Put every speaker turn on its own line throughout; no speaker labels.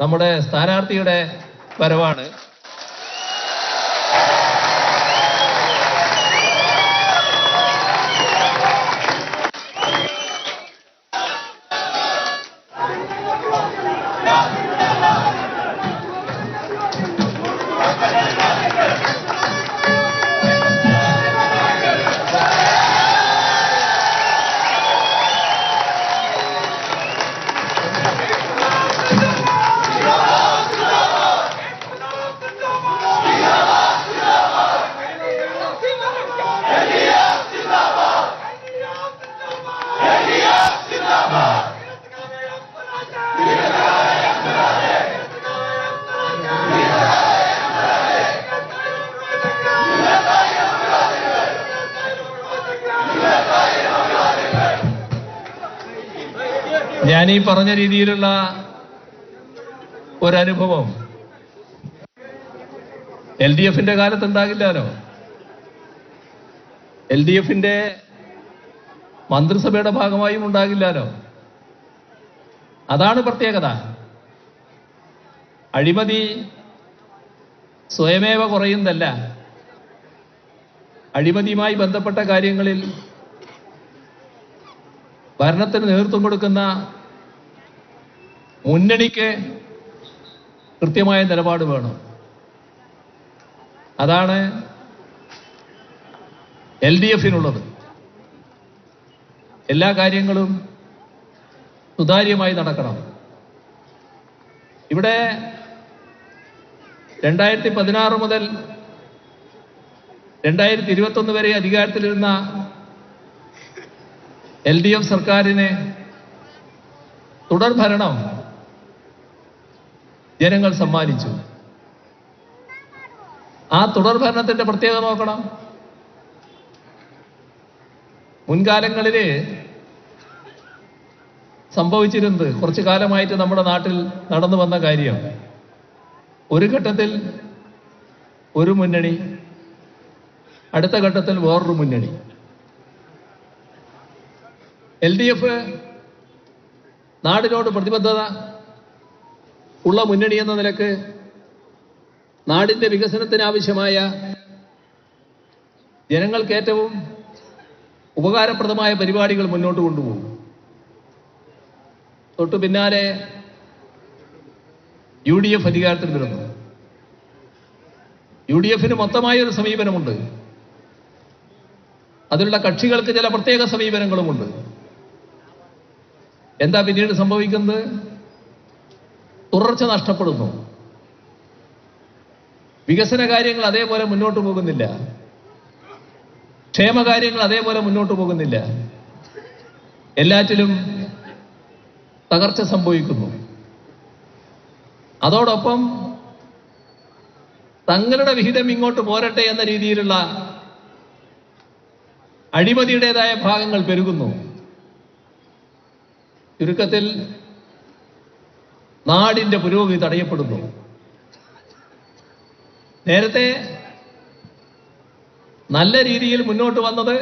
നമ്മുടെ സ്ഥാനാർത്ഥിയുടെ വരവാണ്. ഞാനീ പറഞ്ഞ രീതിയിലുള്ള ഒരനുഭവം LDFന്റെ കാലത്ത് ഉണ്ടാകില്ലല്ലോ. LDFന്റെ മന്ത്രിസഭയുടെ ഭാഗമായും ഉണ്ടാകില്ലല്ലോ. അതാണ് പ്രത്യേകത. അഴിമതി സ്വയമേവ കുറയുന്നതല്ല. അഴിമതിയുമായി ബന്ധപ്പെട്ട കാര്യങ്ങളിൽ ഭരണത്തിന് നേതൃത്വം കൊടുക്കുന്ന മുന്നണിക്ക് കൃത്യമായ നിലപാട് വേണം. അതാണ് LDFനുള്ളത്. എല്ലാ കാര്യങ്ങളും സുതാര്യമായി നടക്കണം. ഇവിടെ 2016 മുതൽ 2021 വരെ അധികാരത്തിലിരുന്ന LDF സർക്കാരിന് തുടർഭരണം ജനങ്ങൾ സമ്മാനിച്ചു. ആ തുടർഭരണത്തിന്റെ പ്രത്യേകത നോക്കണം. മുൻകാലങ്ങളിൽ സംഭവിച്ചിരുന്നത് കുറച്ചു കാലമായിട്ട് നമ്മുടെ നാട്ടിൽ നടന്നു വന്ന കാര്യം, ഒരു ഘട്ടത്തിൽ ഒരു മുന്നണി, അടുത്ത ഘട്ടത്തിൽ വേറൊരു മുന്നണി. LDF നാടിനോട് പ്രതിബദ്ധത ഉള്ള മുന്നണി എന്ന നിലക്ക് നാടിന്റെ വികസനത്തിനാവശ്യമായ ജനങ്ങൾക്ക് ഏറ്റവും ഉപകാരപ്രദമായ പരിപാടികൾ മുന്നോട്ട് കൊണ്ടുപോകും. തൊട്ടു പിന്നാലെ UDF അധികാരത്തിൽ വരുന്നു. UDFന് മൊത്തമായ ഒരു സമീപനമുണ്ട്. അതിലുള്ള കക്ഷികൾക്ക് ചില പ്രത്യേക സമീപനങ്ങളുമുണ്ട്. എന്താ പിന്നീട് സംഭവിക്കുന്നത്? തുടർച്ച നഷ്ടപ്പെടുന്നു. വികസന കാര്യങ്ങൾ അതേപോലെ മുന്നോട്ട് പോകുന്നില്ല. ക്ഷേമകാര്യങ്ങൾ അതേപോലെ മുന്നോട്ട് പോകുന്നില്ല. എല്ലാറ്റിലും തകർച്ച സംഭവിക്കുന്നു. അതോടൊപ്പം തങ്ങളുടെ വിഹിതം ഇങ്ങോട്ട് പോരട്ടെ എന്ന രീതിയിലുള്ള അഴിമതിയുടേതായ ഭാഗങ്ങൾ പെരുകുന്നു. ചുരുക്കത്തിൽ നാടിന്റെ പുരോഗതി തടയപ്പെടുന്നു. നേരത്തെ നല്ല രീതിയിൽ മുന്നോട്ട് വന്നത്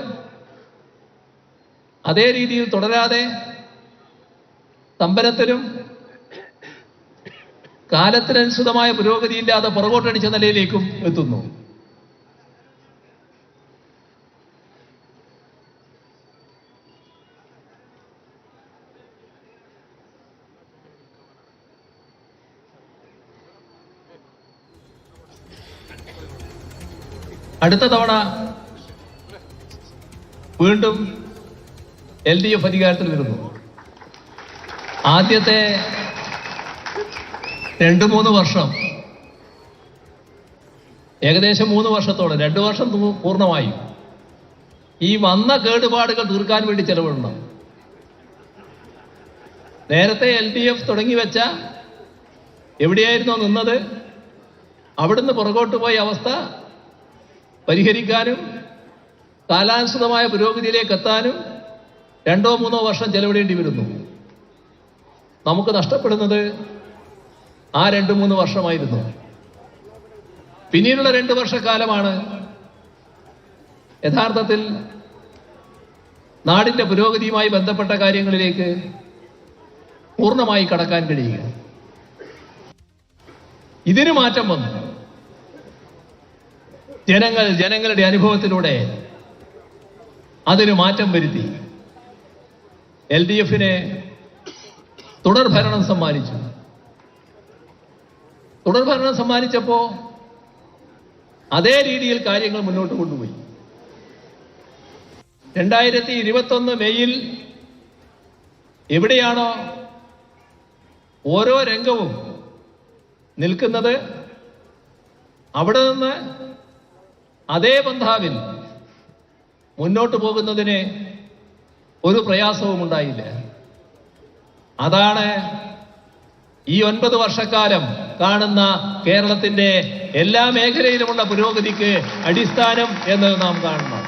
അതേ രീതിയിൽ തുടരാതെ സ്തംഭനത്തിലും കാലത്തിനനുസൃതമായ പുരോഗതിയില്ലാതെ പുറകോട്ടടിച്ച നിലയിലേക്കും എത്തുന്നു. അടുത്ത തവണ വീണ്ടും LDF അധികാരത്തിൽ വരുന്നു. ആദ്യത്തെ 2-3 വർഷം, ഏകദേശം 3 വർഷത്തോളം, 2 വർഷം പൂർണ്ണമായും ഈ വന്ന കേടുപാടുകൾ തീർക്കാൻ വേണ്ടി ചെലവിടണം. നേരത്തെ LDF തുടങ്ങി വെച്ച എവിടെയായിരുന്നോ നിന്നത് അവിടുന്ന് പുറകോട്ട് പോയ അവസ്ഥ പരിഹരിക്കാനും കാലാനുസൃതമായ പുരോഗതിയിലേക്ക് എത്താനും 2-3 വർഷം ചെലവിടേണ്ടി വരുന്നു. നമുക്ക് നഷ്ടപ്പെടുന്നത് ആ 2-3 വർഷമായിരുന്നു. പിന്നീടുള്ള 2 വർഷക്കാലമാണ് യഥാർത്ഥത്തിൽ നാടിന്റെ പുരോഗതിയുമായി ബന്ധപ്പെട്ട കാര്യങ്ങളിലേക്ക് പൂർണ്ണമായി കടക്കാൻ കഴിയുക. ഇതിന് മാറ്റം വന്നു. ജനങ്ങളുടെ അനുഭവത്തിലൂടെ അതിന് മാറ്റം വരുത്തി. LDF-ന് തുടർഭരണം സമ്മാനിച്ചു. തുടർഭരണം സമ്മാനിച്ചപ്പോ അതേ രീതിയിൽ കാര്യങ്ങൾ മുന്നോട്ട് കൊണ്ടുപോയി. 2021 മെയ്യിൽ എവിടെയാണോ ഓരോ രംഗവും നിൽക്കുന്നത് അവിടെ നിന്ന് അതേ പന്ഥാവിൽ മുന്നോട്ട് പോകുന്നതിന് ഒരു പ്രയാസവും ഉണ്ടായില്ല. അതാണ് ഈ 9 വർഷക്കാലം കാണുന്ന കേരളത്തിന്റെ എല്ലാ മേഖലയിലുമുള്ള പുരോഗതിക്ക് അടിസ്ഥാനം എന്ന് നാം കാണണം.